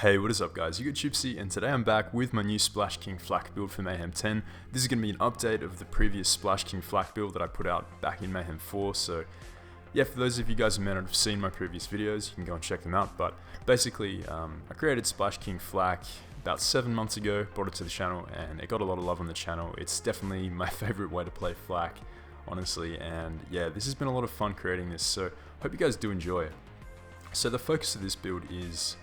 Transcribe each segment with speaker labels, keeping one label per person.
Speaker 1: Hey, what is up guys, you got Gypsy, and today I'm back with my new Splash King Flak build for Mayhem 10. This is going to be an update of the previous Splash King Flak build that I put out back in Mayhem 4, so yeah, for those of you guys who may not have seen my previous videos, you can go and check them out, but basically, I created Splash King Flak about 7 months ago, brought it to the channel, and it got a lot of love on the channel. It's definitely my favorite way to play Flak, honestly, and yeah, this has been a lot of fun creating this, so hope you guys do enjoy it. So the focus of this build is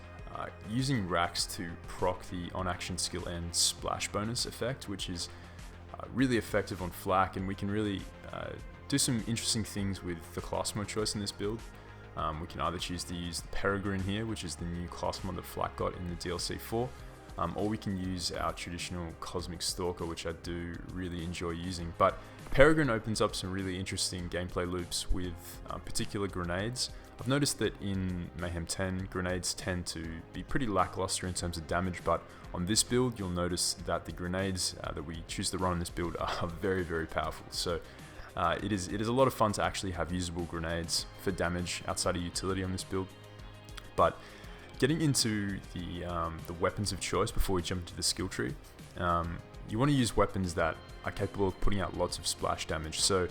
Speaker 1: using Rakks to proc the on-action skill and splash bonus effect, which is really effective on Flak, and we can really do some interesting things with the class mode choice in this build. We can either choose to use the Peregrin here, which is the new class mod that Flak got in the DLC 4, or we can use our traditional Cosmic Stalker, which I do really enjoy using. But Peregrin opens up some really interesting gameplay loops with particular grenades. I've noticed that in Mayhem 10, grenades tend to be pretty lackluster in terms of damage, but on this build, you'll notice that the grenades that we choose to run on this build are very, very powerful. So it is a lot of fun to actually have usable grenades for damage outside of utility on this build. But getting into the weapons of choice before we jump into the skill tree, you want to use weapons that are capable of putting out lots of splash damage. So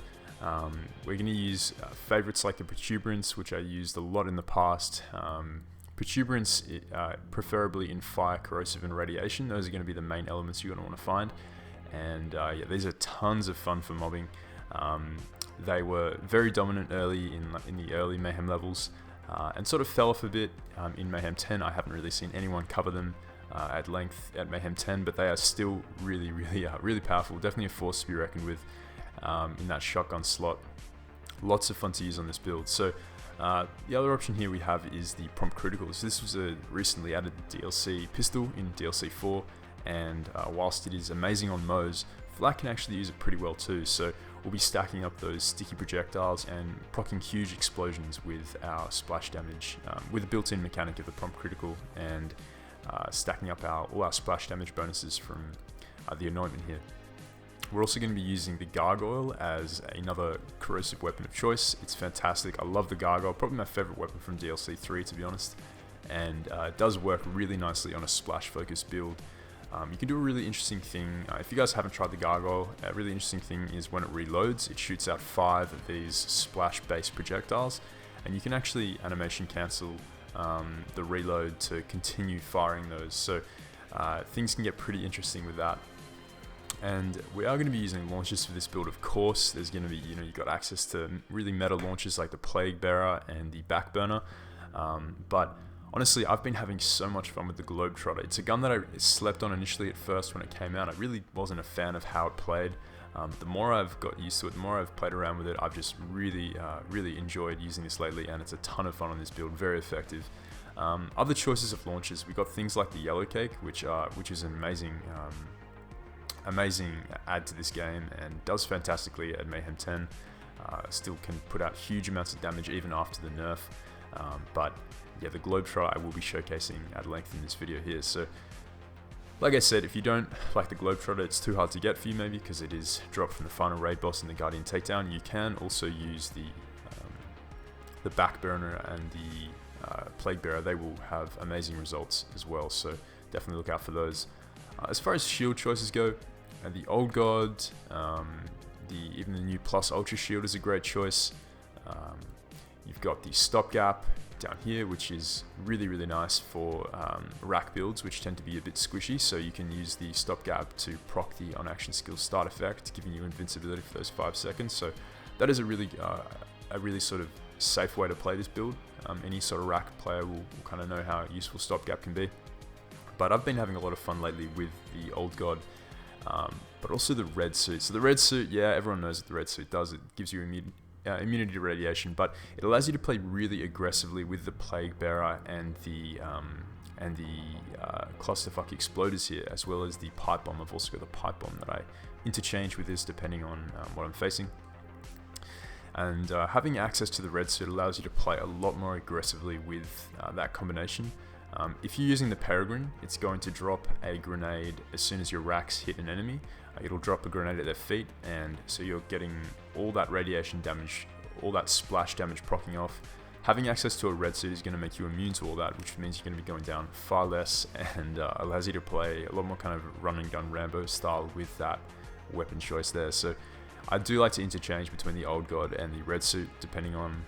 Speaker 1: we're going to use favorites like the Protubernace, which I used a lot in the past. Protubernace, preferably in fire, corrosive, and radiation. Those are going to be the main elements you're going to want to find. And yeah, these are tons of fun for mobbing. They were very dominant early in the early Mayhem levels, and sort of fell off a bit in Mayhem 10. I haven't really seen anyone cover them at length at Mayhem 10, but they are still really powerful. Definitely a force to be reckoned with. In that shotgun slot. Lots of fun to use on this build. So the other option here we have is the Prompt Criticals. This was a recently added DLC pistol in DLC 4, and whilst it is amazing on Moes, Flak can actually use it pretty well too. So we'll be stacking up those sticky projectiles and proccing huge explosions with our splash damage, with the built-in mechanic of the Prompt Critical, and stacking up all our splash damage bonuses from the anointment here. We're also going to be using the Gargoyle as another corrosive weapon of choice. It's fantastic. I love the Gargoyle, probably my favorite weapon from DLC 3 to be honest, and it does work really nicely on a splash focused build. You can do a really interesting thing, if you guys haven't tried the Gargoyle, a really interesting thing is when it reloads, it shoots out 5 of these splash based projectiles, and you can actually animation cancel the reload to continue firing those, so things can get pretty interesting with that. And we are going to be using launchers for this build, of course. There's going to be, you've got access to really meta launchers like the plaguebearer and the backburner. But honestly, I've been having so much fun with the Globetrotter. It's a gun that I slept on initially at first when it came out. I really wasn't a fan of how it played. But the more I've got used to it, the more I've played around with it, I've just really enjoyed using this lately, and it's a ton of fun on this build, very effective. Other choices of launchers, we've got things like the Yellow Cake, which is an amazing add to this game and does fantastically at Mayhem 10. Still can put out huge amounts of damage even after the nerf. But yeah, the Globetrotter I will be showcasing at length in this video here. So like I said, if you don't like the Globetrotter, it's too hard to get for you maybe because it is dropped from the final raid boss in the Guardian Takedown. You can also use the backburner and the plaguebearer. They will have amazing results as well, so definitely look out for those. As far as shield choices go, the Old God, even the new Plus Ultra Shield is a great choice. You've got the Stopgap down here, which is really nice for rack builds, which tend to be a bit squishy, so you can use the Stopgap to proc the on-action skill start effect, giving you invincibility for those 5 seconds. So that is a really sort of safe way to play this build. Any sort of rack player will kind of know how useful Stopgap can be. But I've been having a lot of fun lately with the Old God, but also the red suit. So the red suit, yeah, everyone knows what the red suit does. It gives you immunity to radiation, but it allows you to play really aggressively with the plaguebearer and the clusterfuck exploders here, as well as the pipe bomb. I've also got the pipe bomb that I interchange with this depending on what I'm facing. And having access to the red suit allows you to play a lot more aggressively with that combination. If you're using the Peregrin, it's going to drop a grenade as soon as your Rakks hit an enemy. It'll drop a grenade at their feet, and so you're getting all that radiation damage, all that splash damage proccing off, having access to a red suit is going to make you immune to all that, which means you're going to be going down far less, and allows you to play a lot more kind of run and gun Rambo style with that weapon choice there. So I do like to interchange between the old god and the red suit depending on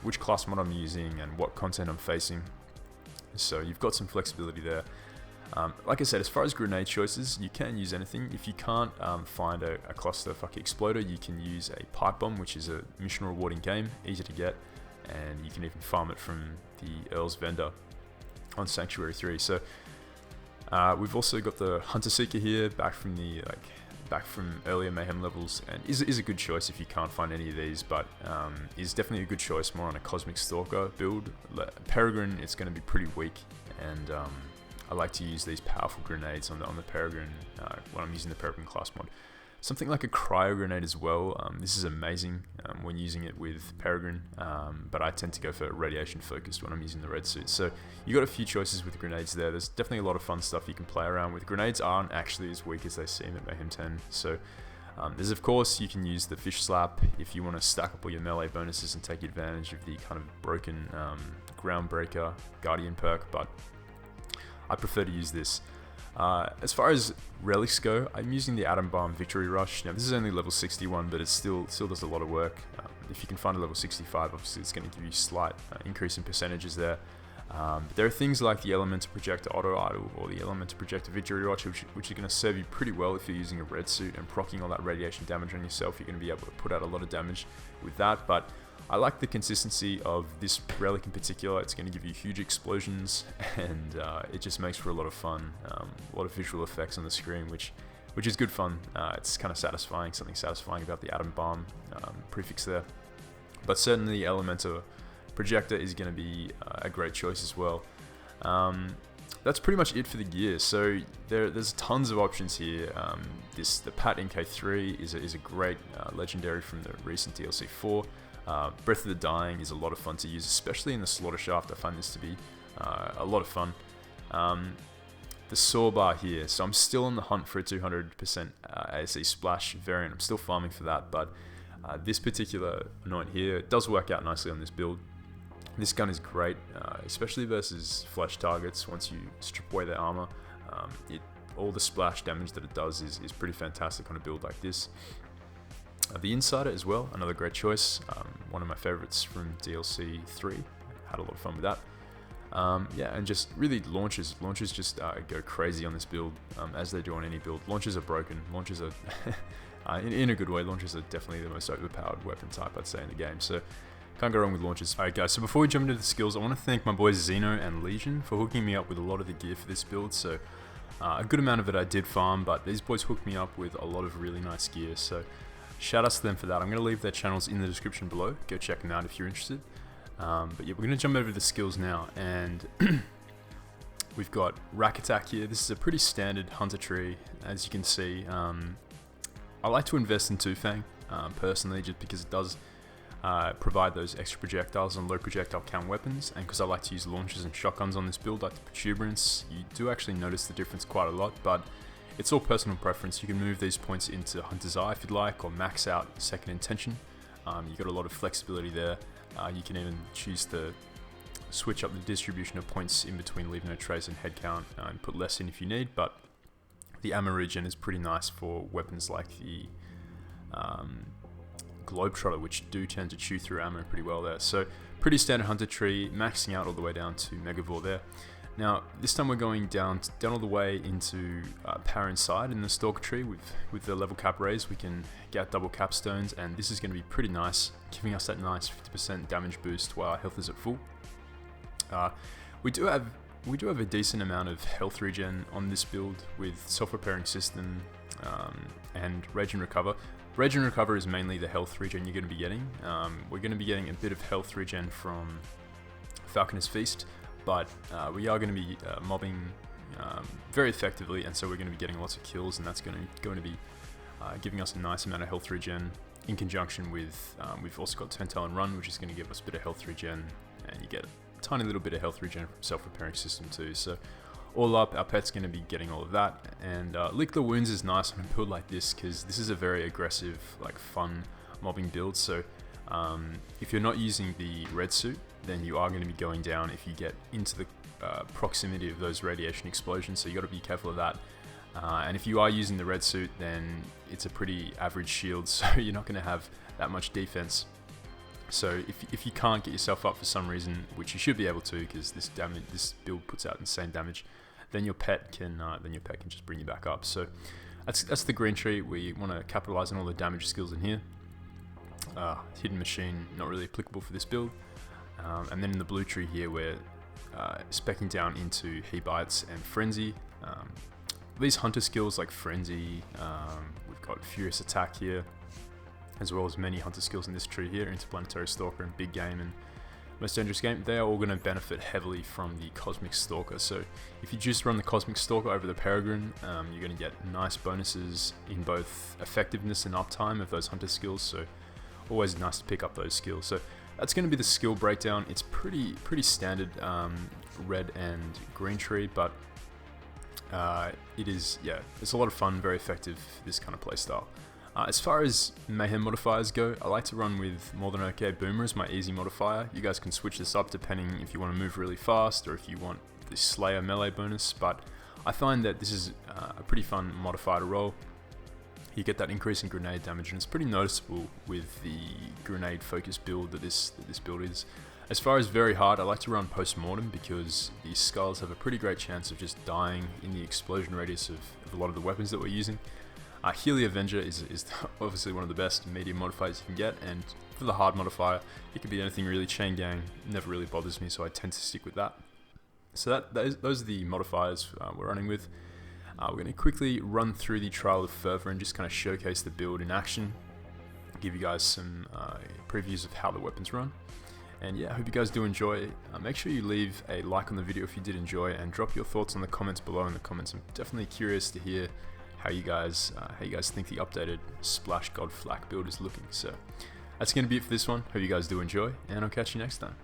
Speaker 1: which class mod I'm using and what content I'm facing. So you've got some flexibility there. Like I said, as far as grenade choices, you can use anything. If you can't find a clusterfuck exploder, you can use a pipe bomb, which is a mission rewarding game, easy to get, and you can even farm it from the Earl's vendor on Sanctuary 3. So we've also got the Hunter Seeker here, back from earlier Mayhem levels, and is a good choice if you can't find any of these, but is definitely a good choice more on a Cosmic Stalker build. Peregrin, it's going to be pretty weak, and I like to use these powerful grenades on the Peregrin when I'm using the Peregrin class mod. Something like a cryo grenade as well. This is amazing when using it with Peregrin, but I tend to go for radiation focused when I'm using the red suit. So you got a few choices with grenades there. There's definitely a lot of fun stuff you can play around with. Grenades aren't actually as weak as they seem at Mayhem 10. So there's, of course, you can use the fish slap if you want to stack up all your melee bonuses and take advantage of the kind of broken Groundbreaker Guardian perk, but I prefer to use this. As far as relics go, I'm using the Atom Bomb Victory Rush. Now this is only level 61, but it still does a lot of work. If you can find a level 65, obviously it's going to give you a slight increase in percentages there. But there are things like the Elemental Projector Auto Idol or the Elemental Projector Victory Rush, which are going to serve you pretty well if you're using a red suit and proccing all that radiation damage on yourself. You're going to be able to put out a lot of damage with that, but I like the consistency of this relic in particular. It's going to give you huge explosions, and it just makes for a lot of fun, a lot of visual effects on the screen, which is good fun. It's kind of satisfying, something satisfying about the Atom Bomb prefix there. But certainly Elemental Projector is going to be a great choice as well. That's pretty much it for the gear. So there's tons of options here. The Pat NK3 is a great legendary from the recent DLC 4. Breath of the Dying is a lot of fun to use, especially in the Slaughter Shaft. I find this to be a lot of fun. The saw bar here, so I'm still on the hunt for a 200% ASE Splash variant. I'm still farming for that, but this particular annoint here does work out nicely on this build. This gun is great, especially versus flesh targets. Once you strip away their armor, all the splash damage that it does is pretty fantastic on a build like this. The Insider as well, another great choice. One of my favorites from DLC 3. Had a lot of fun with that. Yeah, and just really launchers. Launchers just go crazy on this build, as they do on any build. Launchers are broken. Launchers are, in a good way, launchers are definitely the most overpowered weapon type, I'd say, in the game. So can't go wrong with launchers. Alright guys, so before we jump into the skills, I want to thank my boys Zeno and Legion for hooking me up with a lot of the gear for this build. So a good amount of it I did farm, but these boys hooked me up with a lot of really nice gear. So shout outs to them for that. I'm going to leave their channels in the description below. Go check them out if you're interested. But yeah, we're going to jump over to the skills now, and we've got Rack Attack here. This is a pretty standard hunter tree, as you can see. I like to invest in Two Fang personally, just because it does provide those extra projectiles and low projectile count weapons, and because I like to use launchers and shotguns on this build, like the Protubernace. You do actually notice the difference quite a lot, but it's all personal preference. You can move these points into Hunter's Eye if you'd like, or max out Second Intention. You've got a lot of flexibility there. You can even choose to switch up the distribution of points in between Leave No Trace and Head Count, and put less in if you need, but the ammo regen is pretty nice for weapons like the Globetrotter, which do tend to chew through ammo pretty well there. So pretty standard hunter tree, maxing out all the way down to Megavore there. Now this time we're going down all the way into Power Inside in the Stalker tree. With the level cap raise, we can get double capstones, and this is going to be pretty nice, giving us that nice 50% damage boost while our health is at full. We do have a decent amount of health regen on this build with self-repairing system and Rage and Recover. Rage and Recover is mainly the health regen you're going to be getting. We're going to be getting a bit of health regen from Falconer's Feast, but we are going to be mobbing very effectively, and so we're going to be getting lots of kills, and that's going to be giving us a nice amount of health regen in conjunction with, we've also got Turntail and Run, which is going to give us a bit of health regen, and you get a tiny little bit of health regen from self-repairing system too. So all up, our pet's going to be getting all of that, and Lick the Wounds is nice on a build like this, because this is a very aggressive, like fun mobbing build. So if you're not using the red suit, then you are going to be going down if you get into the proximity of those radiation explosions, so you got to be careful of that. And if you are using the red suit, then it's a pretty average shield, so you're not going to have that much defense. So if you can't get yourself up for some reason, which you should be able to, because this build puts out insane damage, then your pet can just bring you back up. So that's the green tree. We want to capitalize on all the damage skills in here. Hidden machine, not really applicable for this build. And then in the blue tree here, we're speccing down into He-Bites and Frenzy. These hunter skills like Frenzy, we've got Furious Attack here, as well as many hunter skills in this tree here, Interplanetary Stalker and Big Game and Most Dangerous Game. They are all going to benefit heavily from the Cosmic Stalker. So if you just run the Cosmic Stalker over the Peregrin, you're going to get nice bonuses in both effectiveness and uptime of those hunter skills. So always nice to pick up those skills. So that's going to be the skill breakdown. It's pretty standard red and green tree, but it's a lot of fun, very effective, this kind of playstyle. As far as Mayhem modifiers go, I like to run with More Than Okay Boomer as my easy modifier. You guys can switch this up depending if you want to move really fast or if you want the Slayer melee bonus, but I find that this is a pretty fun modifier to roll. You get that increase in grenade damage, and it's pretty noticeable with the grenade focused build that this build is. As far as very hard, I like to run post-mortem because these skulls have a pretty great chance of just dying in the explosion radius of a lot of the weapons that we're using. Healy Avenger is obviously one of the best medium modifiers you can get, and for the hard modifier, it could be anything really. Chain Gang never really bothers me, so I tend to stick with that. So those are the modifiers we're running with. We're going to quickly run through the Trial of Fervor and just kind of showcase the build in action, give you guys some previews of how the weapons run. And yeah, I hope you guys do enjoy. Make sure you leave a like on the video if you did enjoy, and drop your thoughts in the comments below in the comments. I'm definitely curious to hear how you guys think the updated Splash God FL4K build is looking. So that's going to be it for this one. Hope you guys do enjoy, and I'll catch you next time.